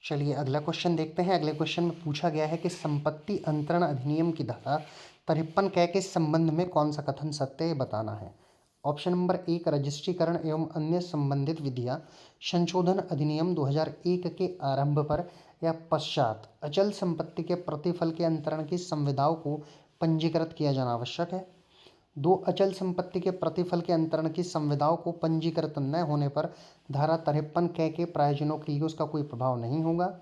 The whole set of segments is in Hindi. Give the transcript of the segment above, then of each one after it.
चलिए अगला क्वेश्चन देखते हैं। अगले क्वेश्चन में पूछा गया है कि संपत्ति अंतरण अधिनियम की धारा 53 कै के संबंध में कौन सा कथन सत्य है, बताना है। ऑप्शन नंबर 1, रजिस्ट्रीकरण एवं अन्य संबंधित विधियां संशोधन अधिनियम 2001 के आरंभ पर या पश्चात अचल संपत्ति के प्रतिफल के अंतरण की संविदाओं को पंजीकृत किया जाना आवश्यक है। 2, अचल संपत्ति के प्रतिफल के अंतरण की संविदाओं को पंजीकृत न होने पर धारा 53 कै के प्रायोजनों के लिए उसका कोई प्रभाव नहीं होगा।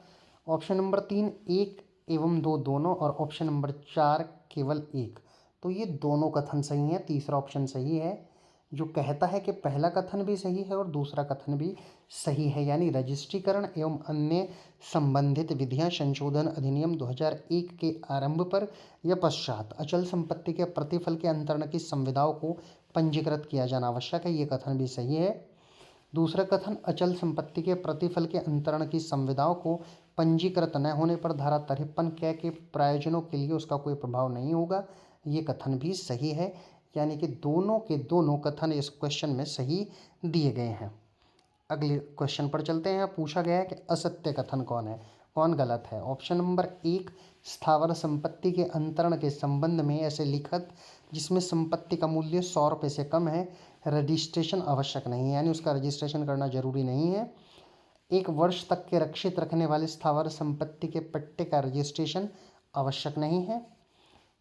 ऑप्शन नंबर 3, 1 एवं 2 दोनों, और ऑप्शन नंबर 4 केवल 1। तो ये दोनों कथन सही हैं, तीसरा ऑप्शन सही है जो कहता है कि पहला कथन भी सही है और दूसरा कथन भी सही है, यानी रजिस्ट्रीकरण एवं अन्य संबंधित विधियां संशोधन अधिनियम 2001 के आरंभ पर या पश्चात अचल संपत्ति के प्रतिफल के अंतरण की संविदाओं को पंजीकृत किया जाना आवश्यक है, ये कथन भी सही है। दूसरा कथन, अचल संपत्ति के प्रतिफल के अंतरण की संविदाओं को पंजीकृत न होने पर धारा 53 कै के प्रायोजनों के लिए उसका कोई प्रभाव नहीं होगा, ये कथन भी सही है। यानी कि दोनों के दोनों कथन इस क्वेश्चन में सही दिए गए हैं। अगले क्वेश्चन पर चलते हैं। पूछा गया है कि असत्य कथन कौन है, कौन गलत है। ऑप्शन नंबर 1, स्थावर संपत्ति के अंतरण के संबंध में ऐसे लिखत जिसमें संपत्ति का मूल्य 100 रुपये से कम है रजिस्ट्रेशन आवश्यक नहीं है, यानी उसका रजिस्ट्रेशन करना जरूरी नहीं है। 1 वर्ष तक के रक्षित रखने वाले स्थावर संपत्ति के पट्टे का रजिस्ट्रेशन आवश्यक नहीं है।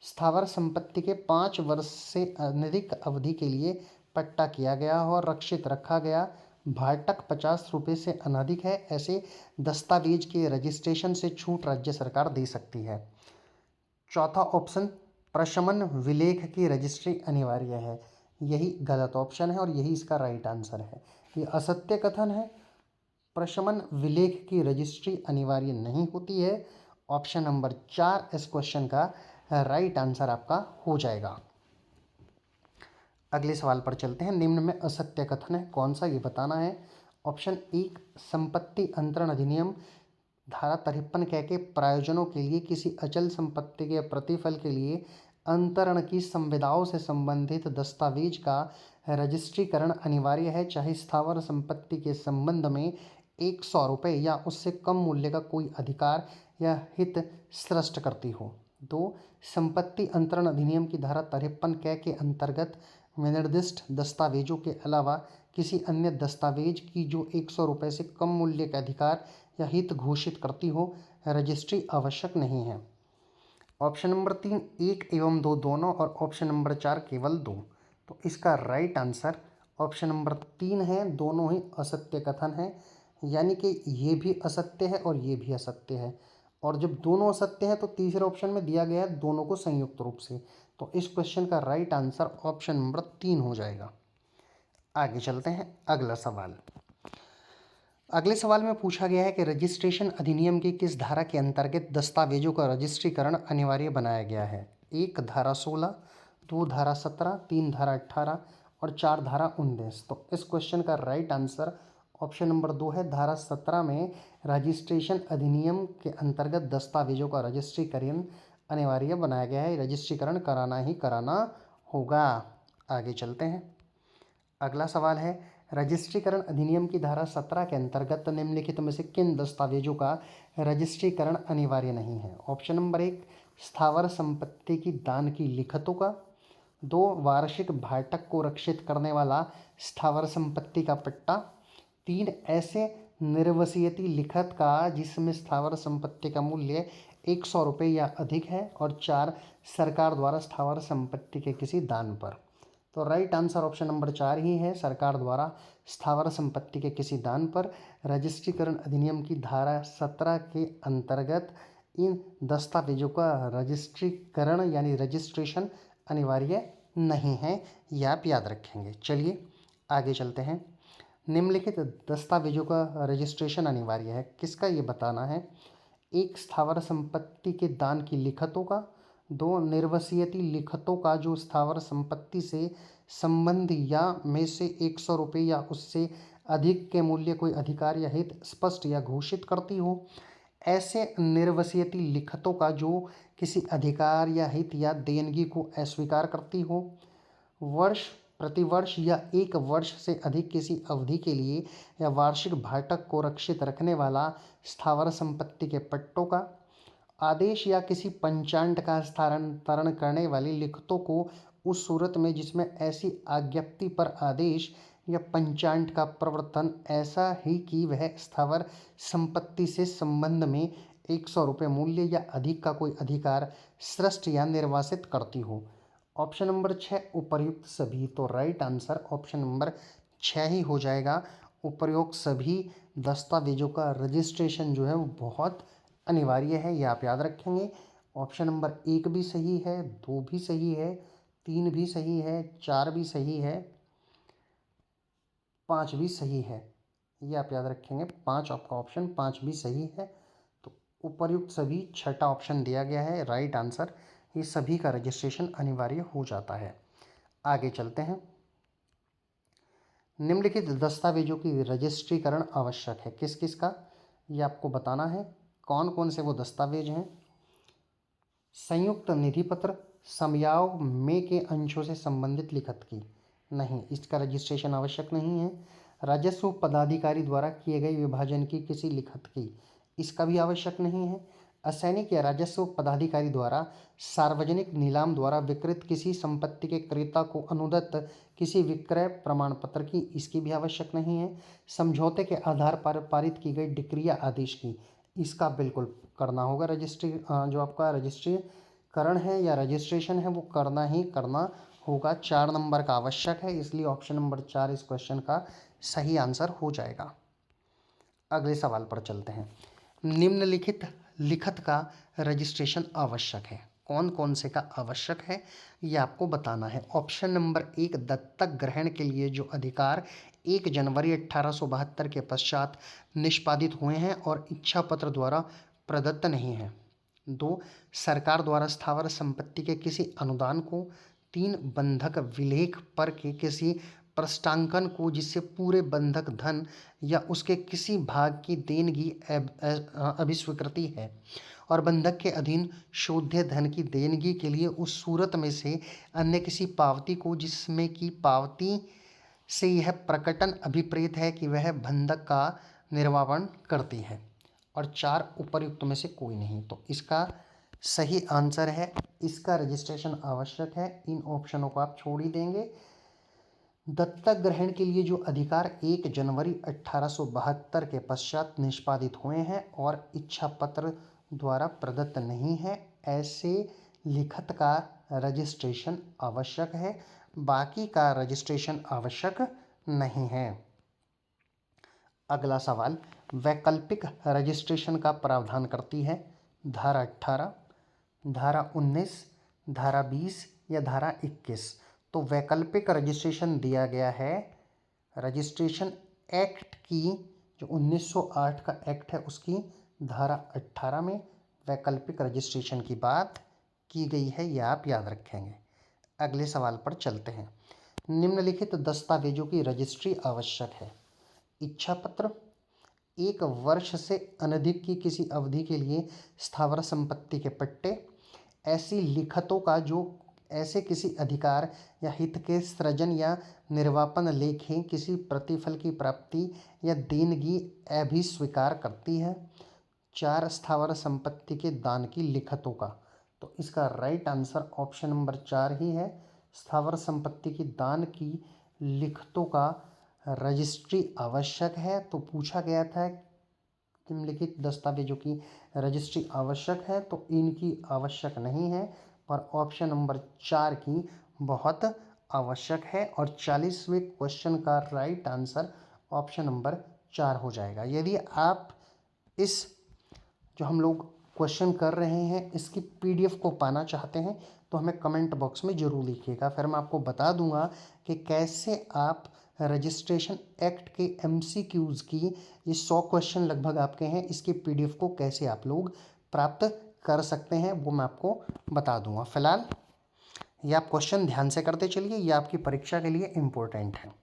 स्थावर संपत्ति के 5 वर्ष से अधिक अवधि के लिए पट्टा किया गया हो और रक्षित रखा गया भाटक 50 रुपये से अनधिक है, ऐसे दस्तावेज के रजिस्ट्रेशन से छूट राज्य सरकार दे सकती है। चौथा ऑप्शन, प्रशमन विलेख की रजिस्ट्री अनिवार्य है, यही गलत ऑप्शन है और यही इसका राइट आंसर है। ये असत्य कथन है, प्रशमन विलेख की रजिस्ट्री अनिवार्य नहीं होती है। ऑप्शन नंबर 4 इस क्वेश्चन का राइट आंसर आपका हो जाएगा। अगले सवाल पर चलते हैं। निम्न में असत्य कथन है, कौन सा, ये बताना है। ऑप्शन 1, संपत्ति अंतरण अधिनियम धारा 53 कै के प्रायोजनों के लिए किसी अचल संपत्ति के प्रतिफल के लिए अंतरण की संविदाओं से संबंधित दस्तावेज का रजिस्ट्रीकरण अनिवार्य है, चाहे स्थावर संपत्ति के संबंध में 100 रुपये या उससे कम मूल्य का कोई अधिकार या हित सृष्ट करती हो। 2, संपत्ति अंतरण अधिनियम की धारा 53 कै के अंतर्गत विनिर्दिष्ट दस्तावेजों के अलावा किसी अन्य दस्तावेज की जो 100 रुपये से कम मूल्य का अधिकार या हित घोषित करती हो रजिस्ट्री आवश्यक नहीं है। ऑप्शन नंबर 3, 1 एवं 2 दोनों, और ऑप्शन नंबर 4 केवल 2। तो इसका राइट आंसर ऑप्शन नंबर 3 है, दोनों ही असत्य कथन है, यानी कि ये भी असत्य है और ये भी असत्य है। और जब दोनों असत्य है तो तीसरे ऑप्शन में दिया गया है दोनों को संयुक्त रूप से, तो इस क्वेश्चन का राइट आंसर ऑप्शन नंबर 3 हो जाएगा। आगे चलते हैं। अगला सवाल, अगले सवाल में पूछा गया है कि रजिस्ट्रेशन अधिनियम की किस धारा के अंतर्गत दस्तावेजों का रजिस्ट्रीकरण अनिवार्य बनाया गया है। 1 धारा 16, 2 धारा 17, 3 धारा 18 और 4 धारा 19। तो इस क्वेश्चन का राइट आंसर ऑप्शन नंबर 2 है। धारा 17 में रजिस्ट्रेशन अधिनियम के अंतर्गत दस्तावेजों का रजिस्ट्रीकरण अनिवार्य बनाया गया है, रजिस्ट्रीकरण कराना ही कराना होगा। आगे चलते हैं। अगला सवाल है, रजिस्ट्रीकरण अधिनियम की धारा 17 के अंतर्गत निम्नलिखित में से किन दस्तावेजों का रजिस्ट्रीकरण अनिवार्य नहीं है। ऑप्शन नंबर 1, स्थावर संपत्ति की दान की लिखतों का। 2, वार्षिक भाटक को रक्षित करने वाला स्थावर संपत्ति का पट्टा। 3, ऐसे निर्वसीयती लिखत का जिसमें स्थावर संपत्ति का मूल्य 100 रुपये या अधिक है। और 4, सरकार द्वारा स्थावर संपत्ति के किसी दान पर। तो राइट आंसर ऑप्शन नंबर 4 ही है, सरकार द्वारा स्थावर संपत्ति के किसी दान पर रजिस्ट्रीकरण अधिनियम की धारा 17 के अंतर्गत इन दस्तावेजों का रजिस्ट्रीकरण यानी रजिस्ट्रेशन अनिवार्य नहीं है, ये आप याद रखेंगे। चलिए आगे चलते हैं। निम्नलिखित दस्तावेजों का रजिस्ट्रेशन अनिवार्य है, किसका, ये बताना है। 1, स्थावर संपत्ति के दान की लिखतों का। 2, निर्वसीयती लिखतों का जो स्थावर संपत्ति से संबंध या में से 100 रुपये या उससे अधिक के मूल्य कोई अधिकार या हित स्पष्ट या घोषित करती हो। ऐसे निर्वसीयती लिखतों का जो किसी अधिकार या हित या देनगी को अस्वीकार करती हो। वर्ष प्रतिवर्ष या 1 वर्ष से अधिक किसी अवधि के लिए या वार्षिक भाटक को रक्षित रखने वाला स्थावर संपत्ति के पट्टों का आदेश या किसी पंचांट का हस्तांतरण करने वाली लिखतों को उस सूरत में जिसमें ऐसी आज्ञप्ति पर आदेश या पंचांट का प्रवर्तन ऐसा ही कि वह स्थावर संपत्ति से संबंध में 100 रुपये मूल्य या अधिक का कोई अधिकार सृष्ट या निर्वासित करती हो। ऑप्शन नंबर 6 उपर्युक्त सभी। तो राइट आंसर ऑप्शन नंबर 6 ही हो जाएगा। उपर्युक्त सभी दस्तावेजों का रजिस्ट्रेशन जो है वो बहुत अनिवार्य है, ये आप याद रखेंगे। ऑप्शन नंबर 1 भी सही है, 2 भी सही है, 3 भी सही है, 4 भी सही है, 5 भी सही है, ये आप याद रखेंगे। 5 आपका ऑप्शन 5 भी सही है। तो उपर्युक्त सभी छठा ऑप्शन दिया गया है राइट आंसर। ये सभी का रजिस्ट्रेशन अनिवार्य हो जाता है। आगे चलते हैं। निम्नलिखित दस्तावेजों की रजिस्ट्रीकरण आवश्यक है। किस किस का, ये आपको बताना है। कौन कौन से वो दस्तावेज हैं। संयुक्त निधि पत्र, समयाव में के अंशों से संबंधित लिखत की नहीं, इसका रजिस्ट्रेशन आवश्यक नहीं है। राजस्व पदाधिकारी द्वारा किए गए विभाजन की किसी लिखत की, इसका भी आवश्यक नहीं है। असैनिक या राजस्व पदाधिकारी द्वारा सार्वजनिक नीलाम द्वारा विकृत किसी संपत्ति के क्रेता को अनुदत्त किसी विक्रय प्रमाण पत्र की, इसकी भी आवश्यक नहीं है। समझौते के आधार पर पारित की गई डिक्री या आदेश की, इसका बिल्कुल करना होगा। रजिस्ट्री जो आपका रजिस्ट्रीकरण है या रजिस्ट्रेशन है वो करना ही करना होगा। 4 नंबर का आवश्यक है, इसलिए ऑप्शन नंबर 4 इस क्वेश्चन का सही आंसर हो जाएगा। अगले सवाल पर चलते हैं। निम्नलिखित लिखत का रजिस्ट्रेशन आवश्यक है। कौन कौन से का आवश्यक है ये आपको बताना है। ऑप्शन नंबर 1 दत्तक ग्रहण के लिए जो अधिकार 1 जनवरी 1872 के पश्चात निष्पादित हुए हैं और इच्छा पत्र द्वारा प्रदत्त नहीं है। 2 सरकार द्वारा स्थावर संपत्ति के किसी अनुदान को। 3 बंधक विलेख पर के किसी प्रस्तांकन को जिससे पूरे बंधक धन या उसके किसी भाग की देनगी अभिस्वीकृति है और बंधक के अधीन शोध्य धन की देनगी के लिए उस सूरत में से अन्य किसी पावती को जिसमें की पावती से यह प्रकटन अभिप्रेत है कि वह बंधक का निर्वाहन करती है। और 4 उपर्युक्त में से कोई नहीं। तो इसका सही आंसर है, इसका रजिस्ट्रेशन आवश्यक है। इन ऑप्शनों को आप छोड़ ही देंगे। दत्तक ग्रहण के लिए जो अधिकार 1 जनवरी 1872 के पश्चात निष्पादित हुए हैं और इच्छा पत्र द्वारा प्रदत्त नहीं है, ऐसे लिखत का रजिस्ट्रेशन आवश्यक है। बाकी का रजिस्ट्रेशन आवश्यक नहीं है। अगला सवाल, वैकल्पिक रजिस्ट्रेशन का प्रावधान करती है धारा 18, धारा 19, धारा 20 या धारा 21। तो वैकल्पिक रजिस्ट्रेशन दिया गया है रजिस्ट्रेशन एक्ट की, जो 1908 का एक्ट है उसकी धारा 18 में वैकल्पिक रजिस्ट्रेशन की बात की गई है, यह आप याद रखेंगे। अगले सवाल पर चलते हैं। निम्नलिखित दस्तावेजों की रजिस्ट्री आवश्यक है। इच्छा पत्र, 1 वर्ष से अनधिक की किसी अवधि के लिए स्थावर संपत्ति के पट्टे, ऐसी लिखतों का जो ऐसे किसी अधिकार या हित के सृजन या निर्वापन लेखें किसी प्रतिफल की प्राप्ति या देनगी अभिस्वीकार करती है। 4 स्थावर संपत्ति के दान की लिखतों का। तो इसका राइट आंसर ऑप्शन नंबर 4 ही है। स्थावर संपत्ति की दान की लिखतों का रजिस्ट्री आवश्यक है। तो पूछा गया था निम्नलिखित दस्तावेजों की रजिस्ट्री आवश्यक है, तो इनकी आवश्यक नहीं है, पर ऑप्शन नंबर 4 की बहुत आवश्यक है। और 40वें क्वेश्चन का राइट आंसर ऑप्शन नंबर 4 हो जाएगा। यदि आप इस जो हम लोग क्वेश्चन कर रहे हैं इसकी पीडीएफ को पाना चाहते हैं तो हमें कमेंट बॉक्स में ज़रूर लिखिएगा, फिर मैं आपको बता दूंगा कि कैसे आप रजिस्ट्रेशन एक्ट के एमसीक्यूज़ की, ये 100 क्वेश्चन लगभग आपके हैं, इसकी पीडीएफ को कैसे आप लोग प्राप्त कर सकते हैं वो मैं आपको बता दूंगा। फिलहाल ये आप क्वेश्चन ध्यान से करते चलिए, ये आपकी परीक्षा के लिए इम्पोर्टेंट है।